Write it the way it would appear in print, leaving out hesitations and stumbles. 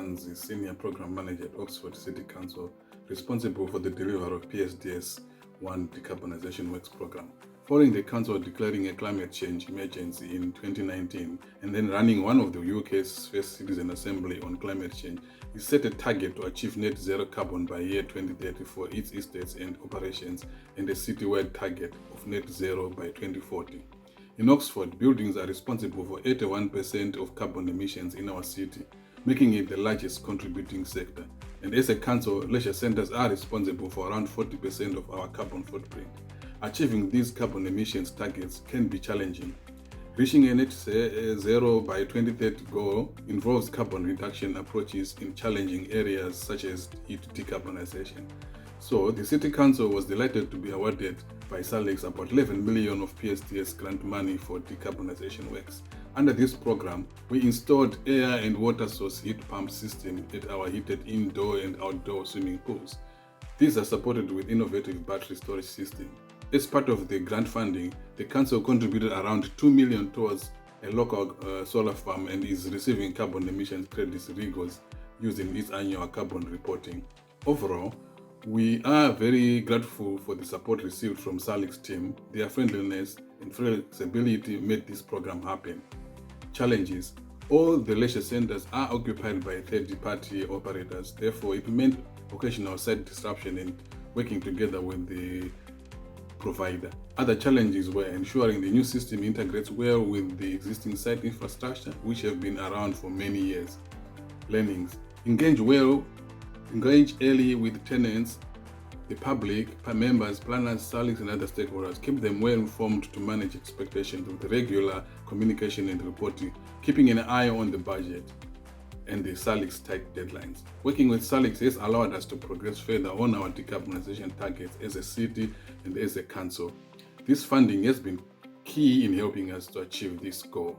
Mazanzi, Senior Program Manager at Oxford City Council, responsible for the delivery of PSDS 1 Decarbonisation Works Programme. Following the Council declaring a climate change emergency in 2019 and then running one of the UK's first citizen assembly on climate change, it set a target to achieve net zero carbon by year 2030 for its estates and operations and a city-wide target of net zero by 2040. In Oxford, buildings are responsible for 81% of carbon emissions in our city, making it the largest contributing sector. And as a council, leisure centres are responsible for around 40% of our carbon footprint. Achieving these carbon emissions targets can be challenging. Reaching a net zero by 2030 goal involves carbon reduction approaches in challenging areas such as heat decarbonisation. So, the City Council was delighted to be awarded by Salix about 11 million of PSDS grant money for decarbonisation works. Under this program, we installed air and water source heat pump system at our heated indoor and outdoor swimming pools. These are supported with innovative battery storage system. As part of the grant funding, the council contributed around 2 million towards a local solar farm and is receiving carbon emissions credits regals using its annual carbon reporting. Overall, we are very grateful for the support received from Salix team. Their friendliness and flexibility made this program happen. Challenges: all the leisure centers are occupied by third-party operators, therefore it meant occasional site disruption and working together with the provider. Other challenges were ensuring the new system integrates well with the existing site infrastructure, which have been around for many years. Learnings: engage early with tenants, the public, members, planners, Salix and other stakeholders. Keep them well informed to manage expectations with regular communication and reporting, keeping an eye on the budget and the Salix tight deadlines. Working with Salix has allowed us to progress further on our decarbonisation targets as a city and as a council. This funding has been key in helping us to achieve this goal.